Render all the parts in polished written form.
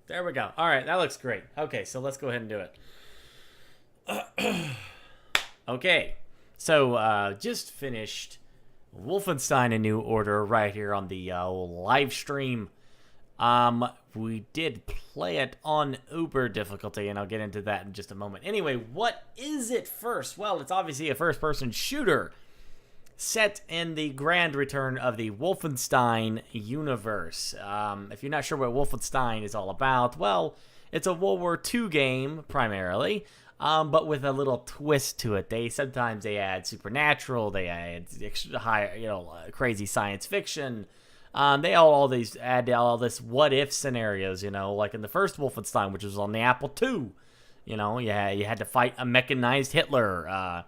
There we go. All right, that looks great. Okay, so let's go ahead and do it. Okay, so just finished Wolfenstein: A New Order right here on the live stream. We did play it on Uber difficulty, and I'll get into that in just a moment. Anyway, what is it first? Well, it's obviously a first-person shooter set in the grand return of the Wolfenstein universe. If you're not sure what Wolfenstein is all about, well, it's a World War II game primarily, but with a little twist to it. Sometimes they add supernatural, they add extra high, crazy science fiction. They add all this what if scenarios, like in the first Wolfenstein, which was on the Apple II. You had to fight a mechanized Hitler.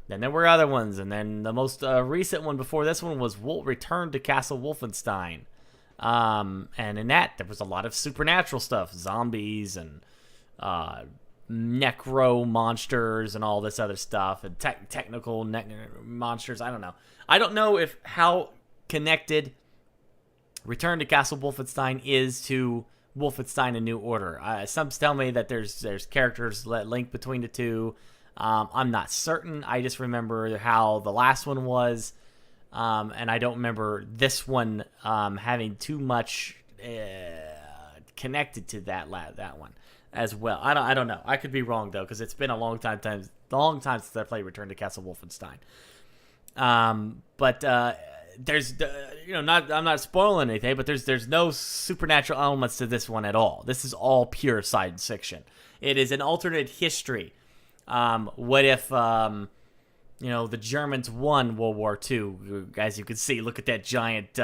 Then there were other ones, and then the most recent one before this one was Return to Castle Wolfenstein. And in that, there was a lot of supernatural stuff, zombies and necro monsters and all this other stuff, and technical monsters. I don't know. I don't know how connected Return to Castle Wolfenstein is to Wolfenstein: A New Order. Some tell me that there's characters that link between the two. I'm not certain. I just remember how the last one was, and I don't remember this one having too much connected to that one as well. I don't know. I could be wrong though, because it's been a long time since I played Return to Castle Wolfenstein. But there's I'm not spoiling anything, but there's no supernatural elements to this one at all. This is all pure science fiction. It is an alternate history. What if, the Germans won World War II? As you can see, look at that giant,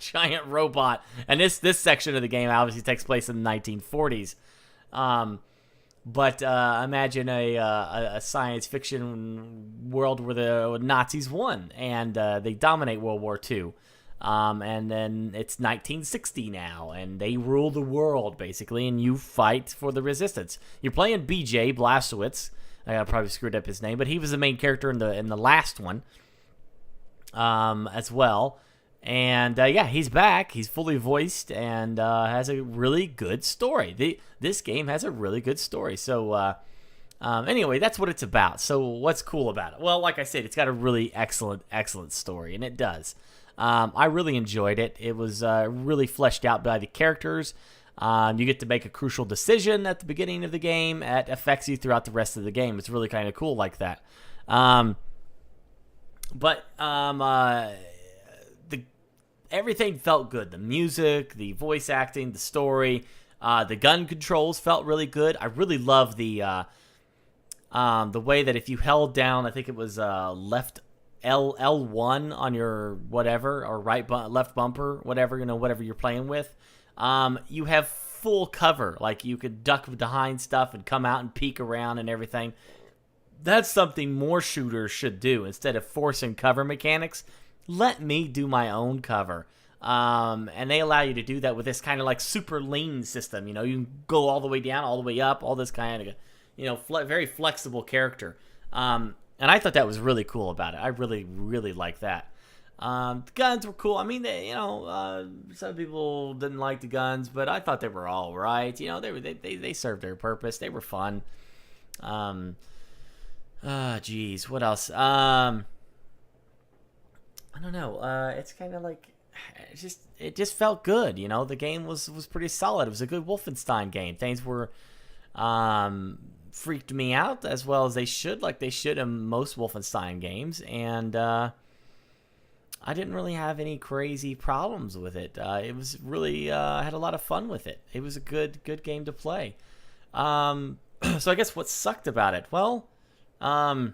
giant robot. And this section of the game obviously takes place in the 1940s. But imagine a science fiction world where the Nazis won and they dominate World War II. And then it's 1960 now, and they rule the world, basically, and you fight for the resistance. You're playing BJ Blazkowicz. I probably screwed up his name, but he was the main character in the last one as well. And, he's back. He's fully voiced and has a really good story. This game has a really good story. So, anyway, that's what it's about. So what's cool about it? Well, like I said, it's got a really excellent story, and it does. I really enjoyed it. It was really fleshed out by the characters. You get to make a crucial decision at the beginning of the game that affects you throughout the rest of the game. It's really kind of cool like that. Everything felt good. The music, the voice acting, the story, the gun controls felt really good. I really love the way that if you held down, I think it was left L1 on your whatever, or left bumper, whatever you're playing with, you have full cover. Like you could duck behind stuff and come out and peek around and everything. That's something more shooters should do. Instead of forcing cover mechanics, let me do my own cover. And they allow you to do that with this kind of like super lean system. You can go all the way down, all the way up, all this kind of, very flexible character. And I thought that was really cool about it. I really, really like that. The guns were cool. I mean, some people didn't like the guns, but I thought they were all right. They served their purpose. They were fun. Geez, what else? I don't know. It's kind of like it just felt good. The game was pretty solid. It was a good Wolfenstein game. Things were freaked me out as well as they should, like they should in most Wolfenstein games, and I didn't really have any crazy problems with it. It was really I had a lot of fun with it. It was a good game to play. So I guess what sucked about it? Well, I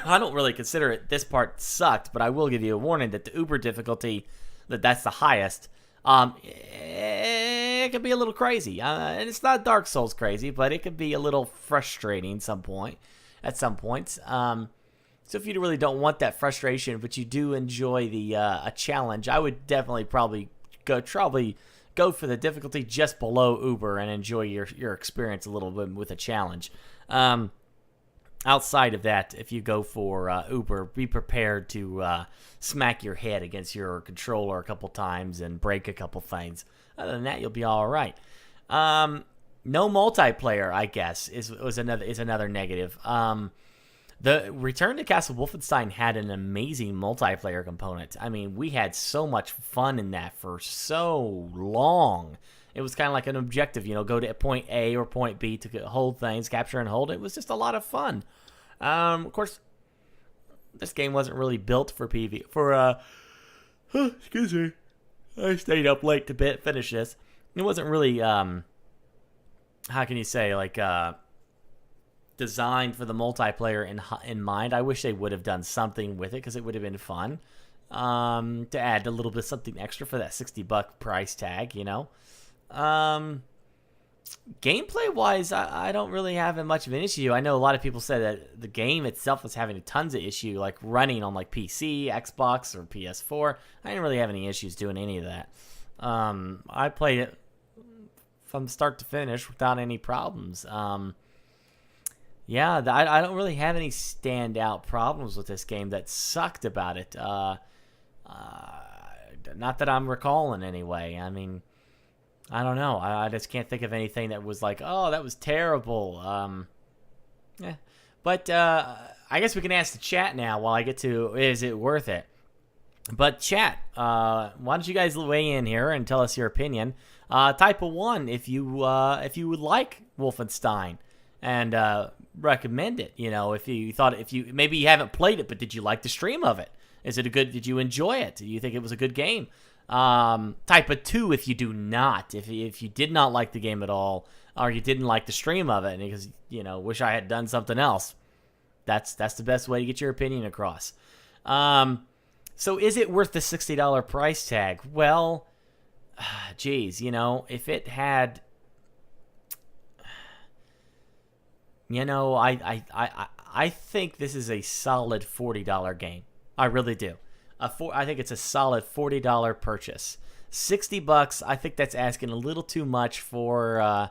don't really consider it. This part sucked, but I will give you a warning that the Uber difficulty, that's the highest. It could be a little crazy, and it's not Dark Souls crazy, but it could be a little frustrating at some points. So if you really don't want that frustration, but you do enjoy a challenge, I would definitely probably go for the difficulty just below Uber and enjoy your experience a little bit with a challenge. outside of that, if you go for Uber, be prepared to smack your head against your controller a couple times and break a couple things. Other than that, you'll be all right. No multiplayer, I guess, is another negative. The Return to Castle Wolfenstein had an amazing multiplayer component. I mean, we had so much fun in that for so long. It was kind of like an objective, go to point A or point B to hold things, capture and hold. It was just a lot of fun. Of course, this game wasn't really built for PvP. Excuse me. I stayed up late to finish this. It wasn't really, how can you say, like, designed for the multiplayer in mind. I wish they would have done something with it because it would have been fun to add a little bit something extra for that $60 price tag, Gameplay wise, I don't really have much of an issue. I know a lot of people said that the game itself was having tons of issue, like running on like PC, Xbox, or PS4. I didn't really have any issues doing any of that. I played it from start to finish without any problems. Yeah, I don't really have any standout problems with this game that sucked about it. Not that I'm recalling anyway. I mean, I don't know. I just can't think of anything that was like, oh, that was terrible. Yeah. But I guess we can ask the chat now while I get to, is it worth it? But chat, why don't you guys weigh in here and tell us your opinion? Type a 1 if you would like Wolfenstein and recommend it. If you maybe you haven't played it, but did you like the stream of it? Did you enjoy it? Do you think it was a good game? Type a 2 if you do not. If you did not like the game at all, or you didn't like the stream of it, because wish I had done something else. That's the best way to get your opinion across. So is it worth the $60 price tag? Well, geez, if it had, I think this is a solid $40 game. I really do. I think it's a solid $40 purchase. $60, I think that's asking a little too much for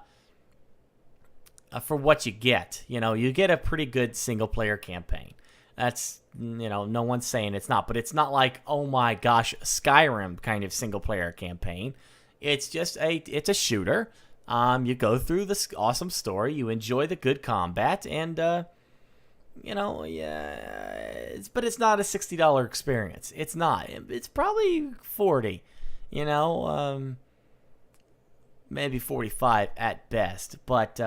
what you get. You get a pretty good single player campaign. That's, no one's saying it's not, but it's not like, oh my gosh, Skyrim kind of single player campaign. It's just it's a shooter. You go through this awesome story, you enjoy the good combat, and but it's not a $60 experience. It's not. It's probably $40. Maybe $45 at best. But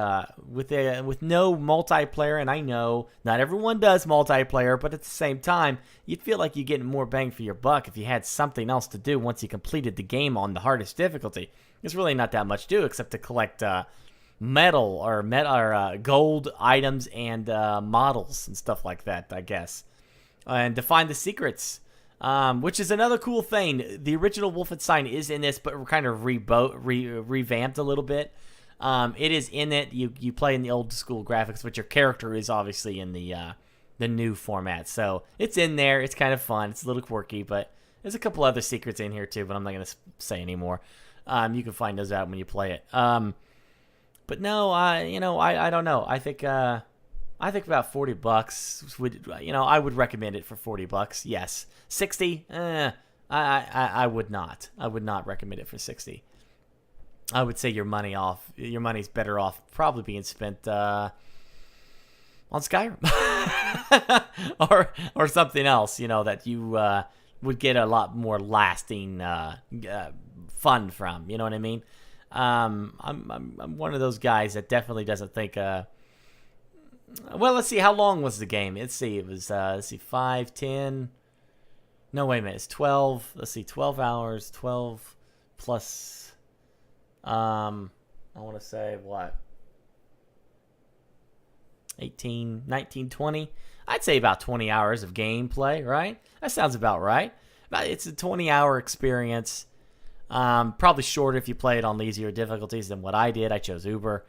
with no multiplayer, and I know not everyone does multiplayer, but at the same time, you'd feel like you're getting more bang for your buck if you had something else to do once you completed the game on the hardest difficulty. There's really not that much to do except to collect metal or gold items and models and stuff like that, I guess, and to find the secrets. Which is another cool thing. The original Wolfenstein is in this, but we're kind of revamped a little bit. It is in it. You play in the old school graphics, but your character is obviously in the new format. So it's in there. It's kind of fun. It's a little quirky, but there's a couple other secrets in here too, but I'm not going to say anymore. You can find those out when you play it. But no, I don't know. I think about $40 would, I would recommend it for $40. Yes. 60, I would not. I would not recommend it for 60. I would say your money's better off probably being spent on Skyrim or something else, that you would get a lot more lasting fun from. You know what I mean? I'm one of those guys that definitely doesn't think. Well, let's see. How long was the game? Let's see. It was 5, 10. No, wait a minute. It's 12. Let's see. 12 hours. 12 plus. I want to say what? 18, 19, 20. I'd say about 20 hours of gameplay. Right? That sounds about right. It's a 20-hour experience. Probably shorter if you play it on easier difficulties than what I did. I chose Uber.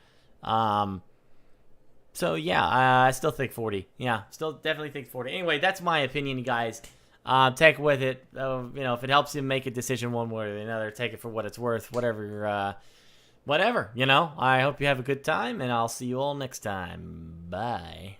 So yeah, I still think 40. Yeah, still definitely think 40. Anyway, that's my opinion, you guys. Take it with it. If it helps you make a decision one way or another, take it for what it's worth. Whatever. I hope you have a good time, and I'll see you all next time. Bye.